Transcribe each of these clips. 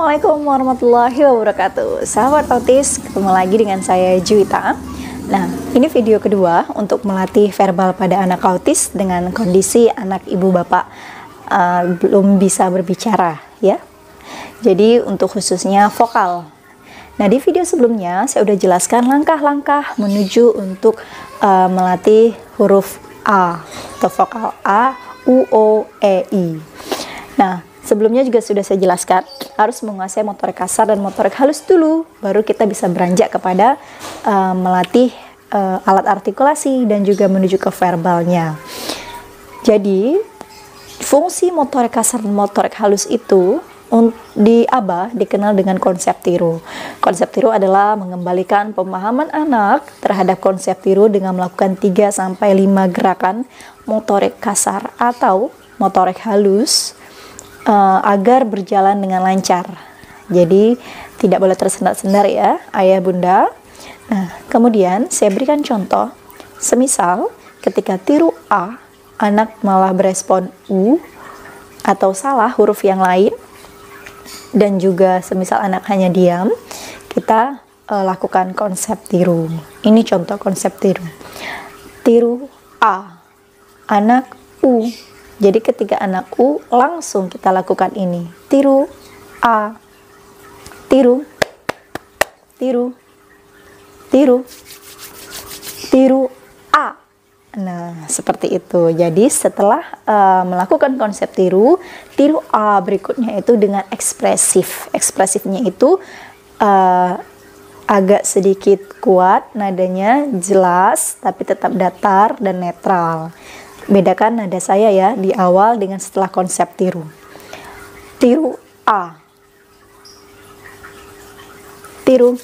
Assalamualaikum warahmatullahi wabarakatuh. Sahabat autis, ketemu lagi dengan saya Juwita. Nah, ini video kedua untuk melatih verbal pada anak autis dengan kondisi anak ibu bapak belum bisa berbicara ya. Jadi untuk khususnya vokal. Nah, di video sebelumnya saya udah jelaskan langkah-langkah menuju untuk melatih huruf A atau vokal A, U, O, E, I. Nah, sebelumnya juga sudah saya jelaskan, harus menguasai motorik kasar dan motorik halus dulu, baru kita bisa beranjak kepada melatih alat artikulasi dan juga menuju ke verbalnya. Jadi, fungsi motorik kasar dan motorik halus itu di ABA dikenal dengan konsep tiru. Konsep tiru adalah mengembalikan pemahaman anak terhadap konsep tiru dengan melakukan 3-5 gerakan motorik kasar atau motorik halus agar berjalan dengan lancar. Jadi tidak boleh tersendat-sendar ya ayah bunda. Nah, kemudian saya berikan contoh, semisal ketika tiru A, anak malah berespon U atau salah huruf yang lain, dan juga semisal anak hanya diam, kita lakukan konsep tiru. Ini contoh konsep tiru. Tiru A, anak U. Jadi ketika anak U, langsung kita lakukan ini. Tiru A, tiru, tiru, tiru, tiru A. Nah, seperti itu. Jadi setelah melakukan konsep tiru, tiru A berikutnya itu dengan ekspresif. Ekspresifnya itu agak sedikit kuat, nadanya jelas, tapi tetap datar dan netral. Bedakan nada saya ya di awal dengan setelah konsep tiru. Tiru A, tiru,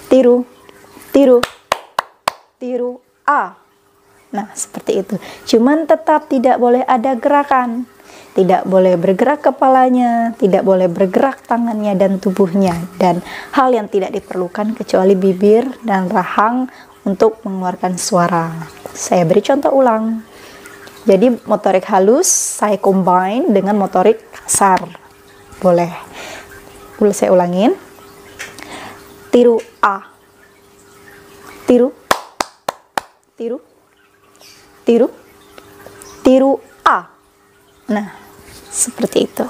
tiru, tiru, tiru A. Nah, seperti itu. Cuman tetap tidak boleh ada gerakan. Tidak boleh bergerak kepalanya, tidak boleh bergerak tangannya dan tubuhnya. Dan hal yang tidak diperlukan kecuali bibir dan rahang untuk mengeluarkan suara. Saya beri contoh ulang. Jadi motorik halus saya combine dengan motorik kasar. Boleh. Saya ulangin. Tiru A. Tiru. Tiru. Tiru. Tiru A. Nah, seperti itu.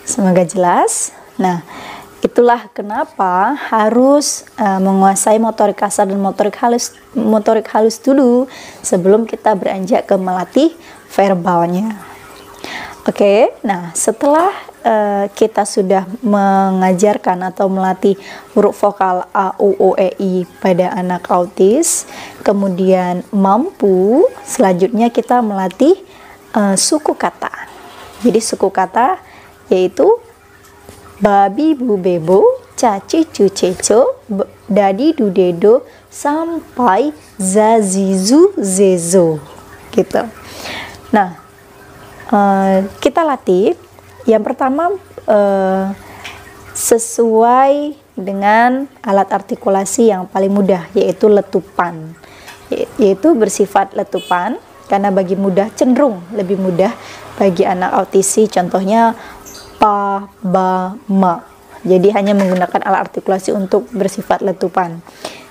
Semoga jelas. Nah, itulah kenapa harus menguasai motorik kasar dan motorik halus dulu sebelum kita beranjak ke melatih verbalnya. Oke, nah setelah kita sudah mengajarkan atau melatih huruf vokal A, U, O, E, I pada anak autis, kemudian mampu, selanjutnya kita melatih suku kata. Jadi suku kata yaitu babi bu bebo, caci cu ceco, dadi du dedo, sampai zazizu zezo gitu. Nah, kita latih yang pertama sesuai dengan alat artikulasi yang paling mudah, yaitu letupan, yaitu bersifat letupan karena bagi mudah, cenderung lebih mudah bagi anak autisi, contohnya pa, ba, ma. Jadi hanya menggunakan alat artikulasi untuk bersifat letupan.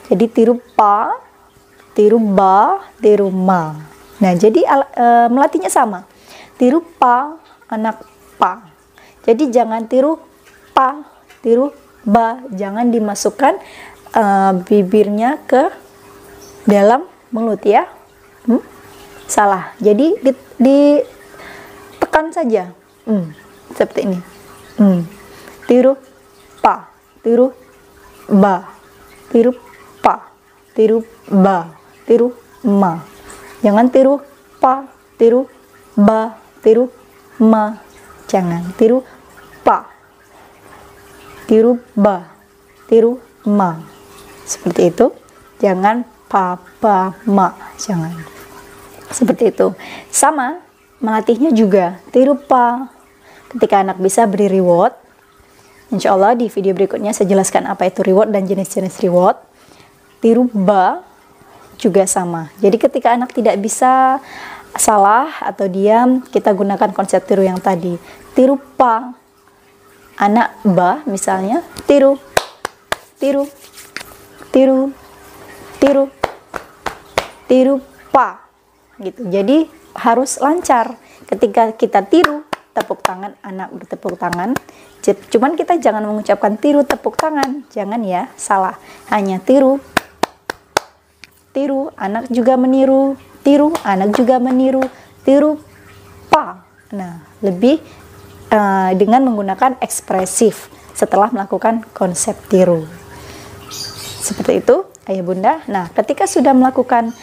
Jadi tiru pa, tiru ba, tiru ma. Nah, jadi melatihnya sama. Tiru pa, anak pa. Jadi jangan tiru pa, tiru ba. Jangan dimasukkan bibirnya ke dalam mulut ya. Salah. Jadi ditekan saja. Seperti ini. Tiru pa, tiru ba, tiru pa, tiru ba, tiru ma. Jangan tiru pa, tiru ba, tiru ma. Jangan tiru pa, tiru ba, tiru ma. Seperti itu. Jangan pa, ba, ma. Jangan. Seperti itu. Sama melatihnya juga tiru pa. Ketika anak bisa beri reward, insya Allah di video berikutnya saya jelaskan apa itu reward dan jenis-jenis reward. Tiru ba juga sama. Jadi ketika anak tidak bisa salah atau diam, kita gunakan konsep tiru yang tadi. Tiru pa, anak ba misalnya tiru, tiru, tiru, tiru, tiru pa gitu. Jadi harus lancar ketika kita tiru tepuk tangan, anak bertepuk tangan. Cuman kita jangan mengucapkan tiru tepuk tangan, jangan ya, salah. Hanya tiru, tiru, anak juga meniru, tiru, anak juga meniru, tiru pa. Nah, lebih dengan menggunakan ekspresif setelah melakukan konsep tiru. Seperti itu, ayah bunda. Nah, ketika sudah melakukan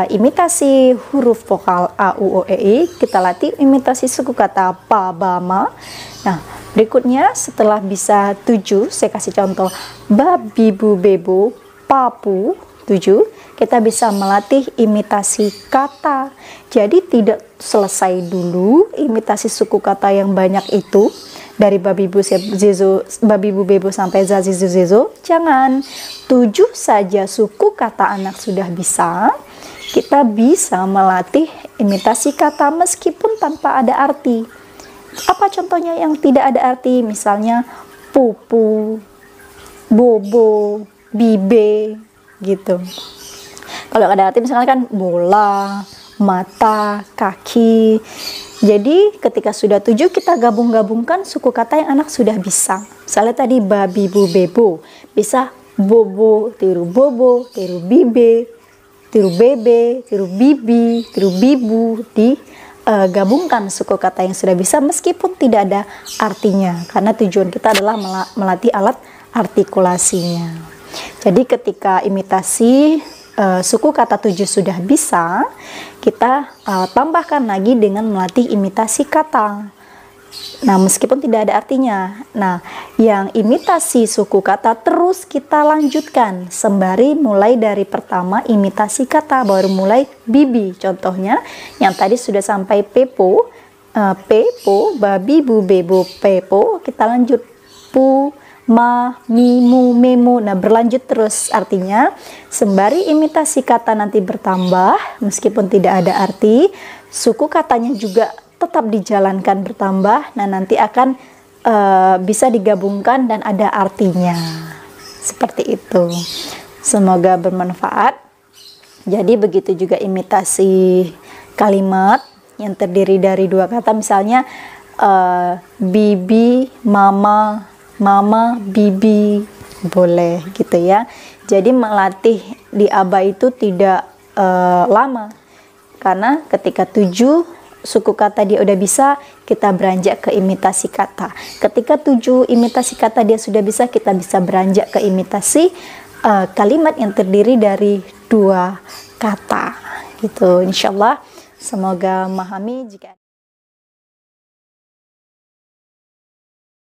imitasi huruf vokal a, u, o, e, i, kita latih imitasi suku kata pa, ba, ma. Nah, berikutnya setelah bisa 7, saya kasih contoh ba, bi, bu, bebo, papu, 7, kita bisa melatih imitasi kata. Jadi tidak selesai dulu imitasi suku kata yang banyak itu dari babi bu zezo, babi bu bebo sampai zazizo zezo. Jangan, 7 saja suku kata anak sudah bisa. Kita bisa melatih imitasi kata meskipun tanpa ada arti. Apa contohnya yang tidak ada arti? Misalnya pupu, bobo, bibe gitu. Kalau ada arti misalnya kan bola, mata, kaki. Jadi ketika sudah 7 kita gabung-gabungkan suku kata yang anak sudah bisa. Misalnya tadi babi bu bebo, bisa bobo, tiru bibe, tiru bebe, tiru bibi, tiru bibu. Digabungkan suku kata yang sudah bisa meskipun tidak ada artinya. Karena tujuan kita adalah melatih alat artikulasinya. Jadi ketika imitasi suku kata 7 sudah bisa, kita tambahkan lagi dengan melatih imitasi kata. Nah, meskipun tidak ada artinya. Nah, yang imitasi suku kata terus kita lanjutkan sembari mulai dari pertama imitasi kata, baru mulai bibi. Contohnya yang tadi sudah sampai pepo, pepo, babi, bu, bebo, pepo, kita lanjut pu, ma, mi, mu, memo. Nah, berlanjut terus, artinya sembari imitasi kata nanti bertambah meskipun tidak ada arti, suku katanya juga tetap dijalankan bertambah. Nah, nanti akan bisa digabungkan dan ada artinya. Seperti itu. Semoga bermanfaat. Jadi begitu juga imitasi kalimat yang terdiri dari 2 kata, misalnya bibi, mama, mama, bibi, boleh gitu ya. Jadi melatih di aba itu tidak lama, karena ketika 7 suku kata dia udah bisa, kita beranjak ke imitasi kata. Ketika 7 imitasi kata dia sudah bisa, kita bisa beranjak ke imitasi kalimat yang terdiri dari 2 kata gitu. Insyaallah semoga memahami. Jika